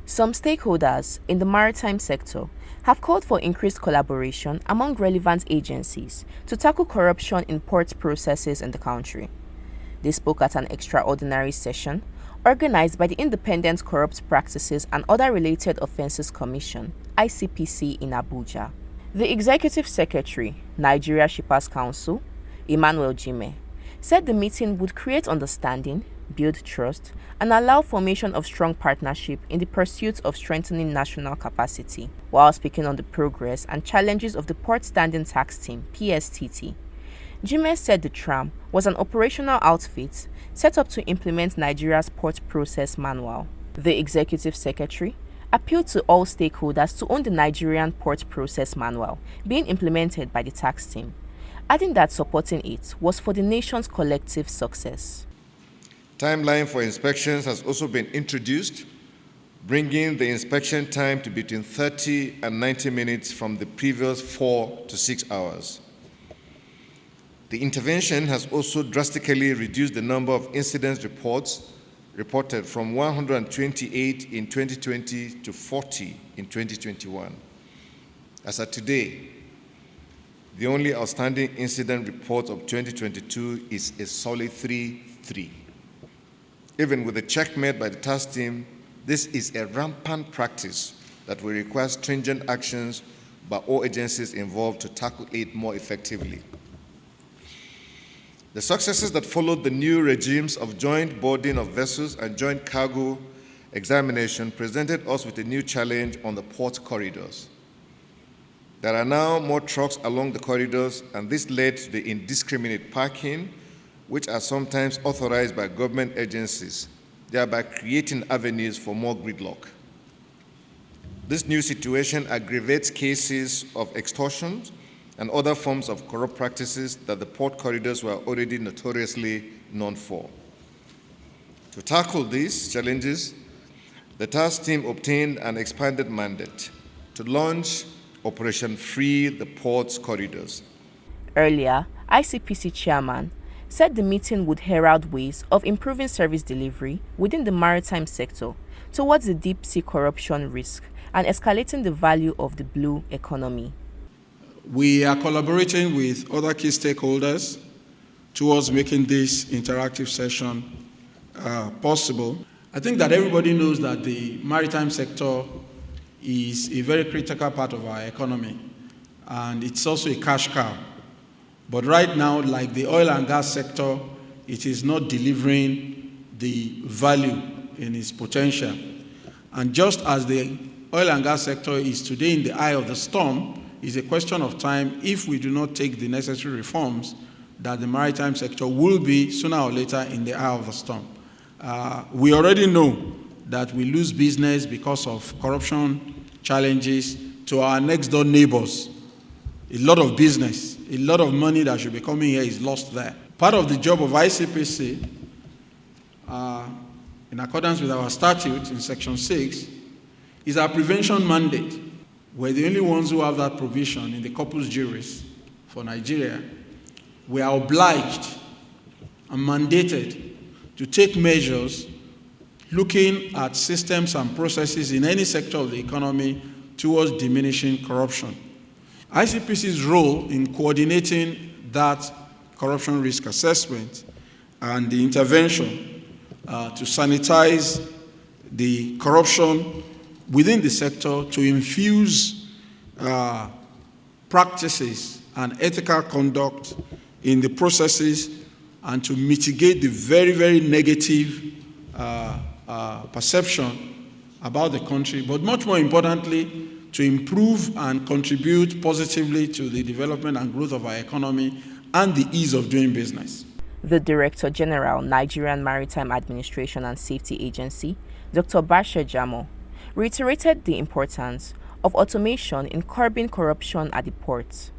Some stakeholders in the maritime sector have called for increased collaboration among relevant agencies to tackle corruption in port processes in the country. They spoke at an extraordinary session organized by the Independent Corrupt Practices and Other Related Offences Commission, ICPC, in Abuja. The Executive Secretary, Nigeria Shippers Council, Emmanuel Jime, said the meeting would create understanding, build trust, and allow formation of strong partnership in the pursuit of strengthening national capacity. While speaking on the progress and challenges of the Port Standing Tax Team, PSTT, Jime said the tram was an operational outfit set up to implement Nigeria's port process manual. The executive secretary appealed to all stakeholders to own the Nigerian port process manual being implemented by the tax team, adding that supporting it was for the nation's collective success. Timeline for inspections has also been introduced, bringing the inspection time to between 30 and 90 minutes from the previous 4 to 6 hours. The intervention has also drastically reduced the number of incident reports reported from 128 in 2020 to 40 in 2021. As of today, the only outstanding incident report of 2022 is a solid 3-3. Even with the check made by the task team, this is a rampant practice that will require stringent actions by all agencies involved to tackle it more effectively. The successes that followed the new regimes of joint boarding of vessels and joint cargo examination presented us with a new challenge on the port corridors. There are now more trucks along the corridors, and this led to the indiscriminate parking, which are sometimes authorized by government agencies, thereby creating avenues for more gridlock. This new situation aggravates cases of extortion and other forms of corrupt practices that the port corridors were already notoriously known for. To tackle these challenges, the task team obtained an expanded mandate to launch Operation Free the Ports Corridors. Earlier, ICPC chairman said the meeting would herald ways of improving service delivery within the maritime sector towards the deep-sea corruption risk and escalating the value of the blue economy. We are collaborating with other key stakeholders towards making this interactive session possible. I think that everybody knows that the maritime sector is a very critical part of our economy, and it's also a cash cow. But right now, like the oil and gas sector, it is not delivering the value in its potential. And just as the oil and gas sector is today in the eye of the storm, it's a question of time if we do not take the necessary reforms that the maritime sector will be sooner or later in the eye of the storm. We already know that we lose business because of corruption challenges to our next door neighbors. A lot of business, a lot of money that should be coming here is lost there. Part of the job of ICPC, in accordance with our statute in Section 6, is our prevention mandate. We're the only ones who have that provision in the corpus juris for Nigeria. We are obliged and mandated to take measures looking at systems and processes in any sector of the economy towards diminishing corruption. ICPC's role in coordinating that corruption risk assessment and the intervention to sanitize the corruption within the sector, to infuse practices and ethical conduct in the processes, and to mitigate the very, very negative perception about the country, but much more importantly, to improve and contribute positively to the development and growth of our economy and the ease of doing business. The Director General, Nigerian Maritime Administration and Safety Agency, Dr. Bashe Jamo, reiterated the importance of automation in curbing corruption at the ports.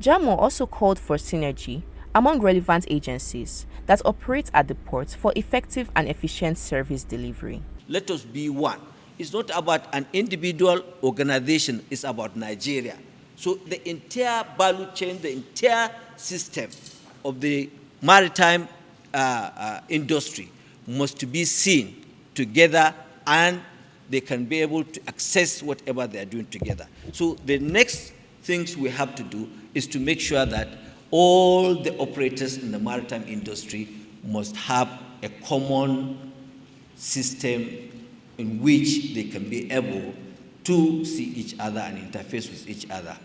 Jamo also called for synergy among relevant agencies that operate at the port for effective and efficient service delivery. Let us be one. It's not about an individual organization, it's about Nigeria. So the entire value chain, the entire system of the maritime industry must be seen together and they can be able to access whatever they are doing together. So the next things we have to do is to make sure that all the operators in the maritime industry must have a common system in which they can be able to see each other and interface with each other.